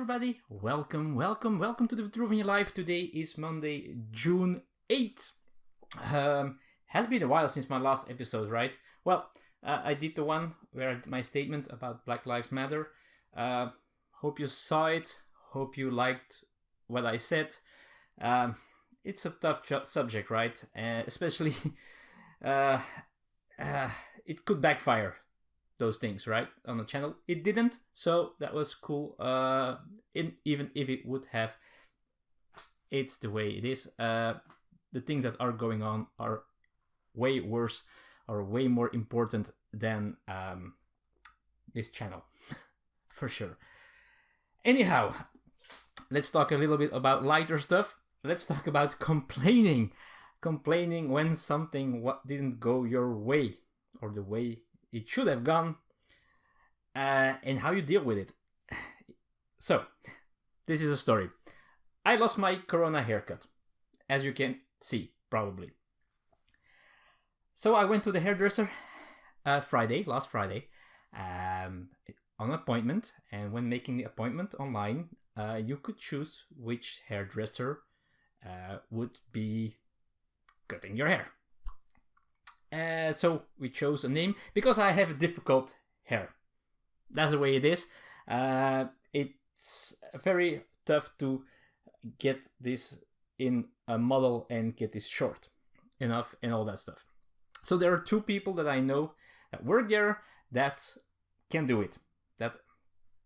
everybody, welcome to the Vitruvian Live. Today is Monday, June 8th. Has been a while since my last episode, right? Well, I did the one where I did my statement about Black Lives Matter. Hope you saw it, hope you liked what I said. It's a tough subject, right? Especially, it could backfire. Those things, right, on the channel. It didn't, so that was cool. Even if it would have, it's the way it is. The things that are going on are way worse or way more important than this channel, for sure. Anyhow, let's talk a little bit about lighter stuff. Let's talk about complaining when something didn't go your way or the way it should have gone, and how you deal with it. So, this is a story. I lost my Corona haircut, as you can see, probably. So I went to the hairdresser last Friday, on an appointment, and when making the appointment online, you could choose which hairdresser would be cutting your hair. So we chose a name because I have difficult hair. That's the way it is. It's very tough to get this in a model and get this short enough and all that stuff. So there are two people that I know that work there that can do it, that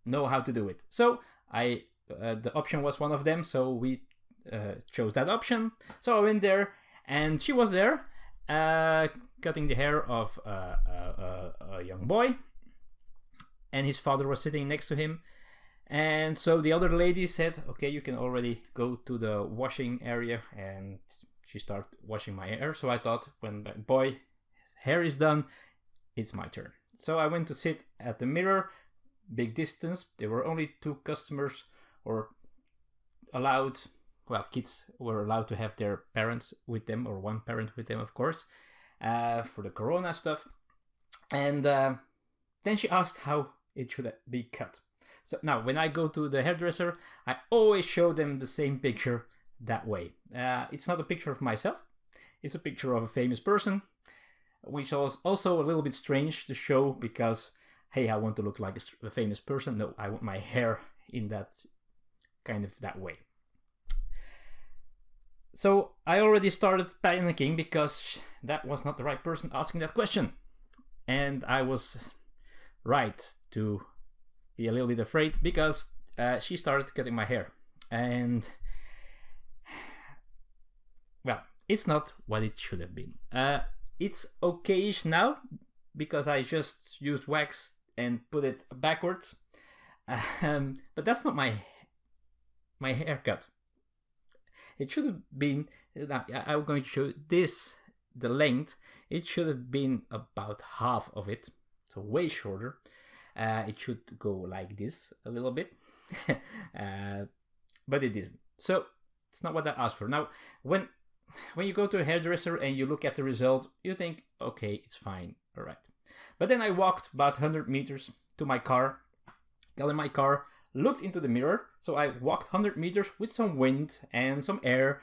know how to do it. So the option was one of them, so we chose that option. So I went there and she was there. Cutting the hair of a young boy, and his father was sitting next to him. And so the other lady said, okay, you can already go to the washing area, and she started washing my hair. So I thought, when the boy's hair is done, it's my turn. So I went to sit at the mirror, big distance. There were only two customers kids were allowed to have their parents with them, or one parent with them, of course, for the Corona stuff. And then she asked how it should be cut. So now, when I go to the hairdresser, I always show them the same picture that way. It's not a picture of myself. It's a picture of a famous person, which was also a little bit strange to show because, hey, I want to look like a famous person. No, I want my hair in that way. So I already started panicking because that was not the right person asking that question. And I was right to be a little bit afraid because she started cutting my hair. And, well, it's not what it should have been. It's okay-ish now because I just used wax and put it backwards. But that's not my haircut. It should have been, I'm going to show this, the length, it should have been about half of it, so way shorter. It should go like this a little bit, but it isn't. So it's not what I asked for. Now, when you go to a hairdresser and you look at the result, you think, okay, it's fine, all right. But then I walked about 100 meters to my car, got in my car, looked into the mirror. So I walked 100 meters with some wind and some air,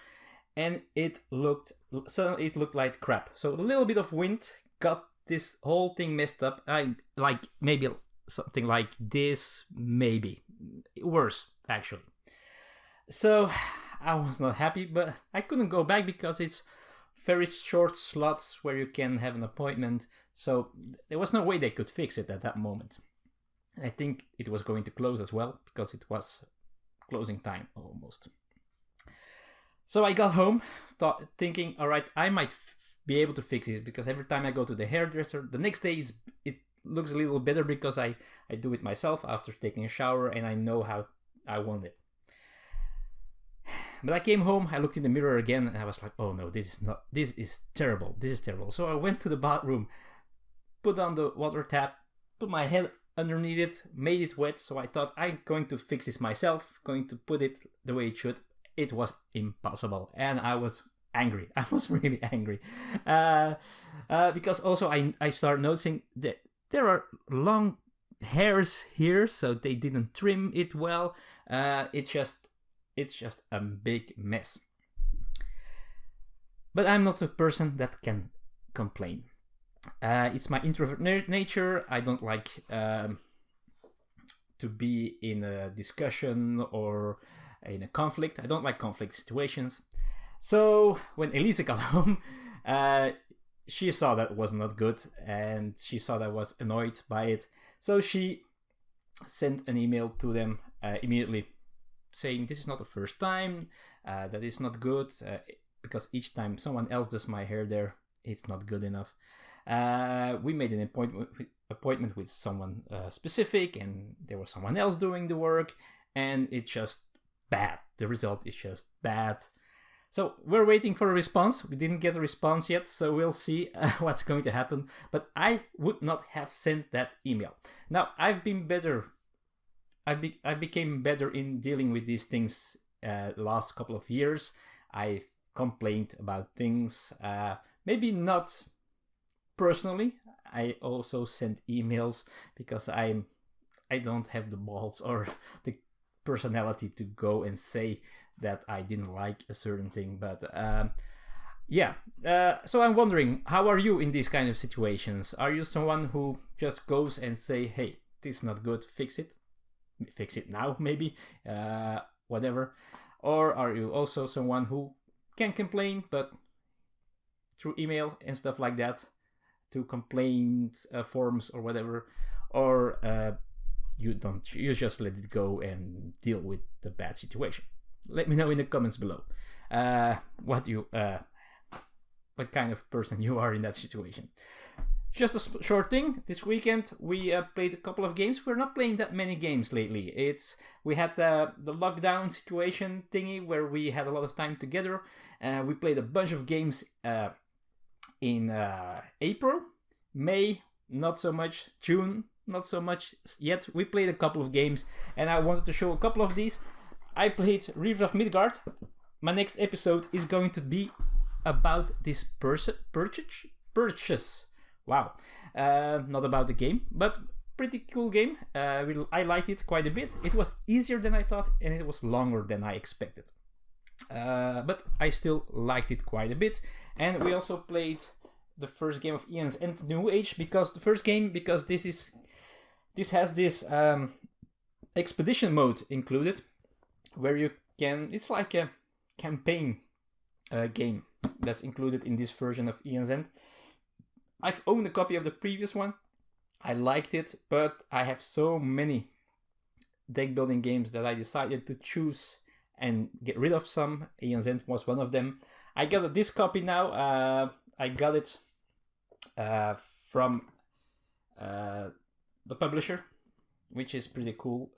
and it looked like crap. So a little bit of wind got this whole thing messed up. Like maybe something like this, maybe worse actually. So I was not happy, but I couldn't go back because it's very short slots where you can have an appointment. So there was no way they could fix it at that moment. I think it was going to close as well because it was closing time almost. So I got home thinking, all right, I might be able to fix it because every time I go to the hairdresser, the next day it looks a little better because I do it myself after taking a shower and I know how I want it. But I came home, I looked in the mirror again and I was like, oh no, this is terrible. So I went to the bathroom, put on the water tap, put my head underneath it, made it wet. So I thought, I'm going to fix this myself, going to put it the way it should. It was impossible and I was angry. I was really angry because also I started noticing that there are long hairs here, so they didn't trim it well. It's just a big mess. But I'm not a person that can complain. It's my introvert nature. I don't like to be in a discussion or in a conflict. I don't like conflict situations. So when Elisa got home, she saw that was not good, and she saw that I was annoyed by it. So she sent an email to them immediately saying, this is not the first time, that is not good, because each time someone else does my hair there, it's not good enough. We made an appointment with someone specific, and there was someone else doing the work, and it's just bad. The result is just bad. So we're waiting for a response. We didn't get a response yet, so we'll see what's going to happen. But I would not have sent that email. Now, I've been better. I became better in dealing with these things last couple of years. I've complained about things, maybe not personally. I also sent emails because I don't have the balls or the personality to go and say that I didn't like a certain thing. But so I'm wondering, how are you in these kind of situations? Are you someone who just goes and say, hey, this is not good, fix it now, maybe, whatever? Or are you also someone who can complain, but through email and stuff like that, to complaint forums or whatever? Or you just let it go and deal with the bad situation? Let me know in the comments below what kind of person you are in that situation. Just a short thing. This weekend we played a couple of games. We're not playing that many games lately. We had the lockdown situation thingy where we had a lot of time together. We played a bunch of games in April, May, not so much, June, not so much yet. We played a couple of games, and I wanted to show a couple of these. I played Reaver of Midgard. My next episode is going to be about this purchase. Wow. Not about the game, but pretty cool game. I liked it quite a bit. It was easier than I thought, and it was longer than I expected. But I still liked it quite a bit. And we also played the first game of Ian's End New Age, because this has this expedition mode included, where you can, it's like a campaign game that's included in this version of Ian's End. I've owned a copy of the previous one. I liked it, but I have so many deck building games that I decided to choose and get rid of some. Ian's End was one of them. I got this copy now. I got it from the publisher, which is pretty cool,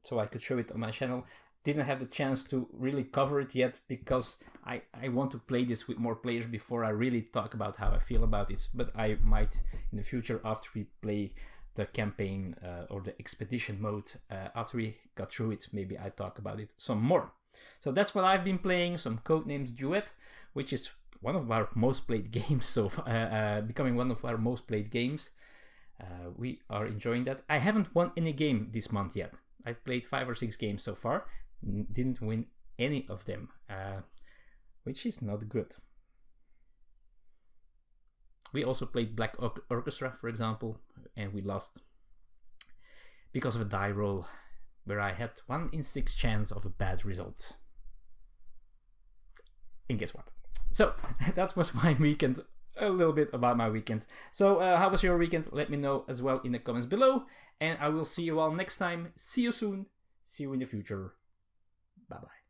so I could show it on my channel. Didn't have the chance to really cover it yet because I want to play this with more players before I really talk about how I feel about it. But I might in the future, after we play the campaign or the expedition mode, after we got through it, maybe I talk about it some more. So that's what I've been playing, some Codenames Duet, which is one of our most played games, so becoming one of our most played games. We are enjoying that. I haven't won any game this month yet. I played 5 or 6 games so far. Didn't win any of them, which is not good. We also played Black Orchestra, for example, and we lost because of a die roll where I had 1 in 6 chance of a bad result. And guess what? So that was my weekend. A little bit about my weekend. So how was your weekend? Let me know as well in the comments below, and I will see you all next time. See you soon. See you in the future. Bye bye.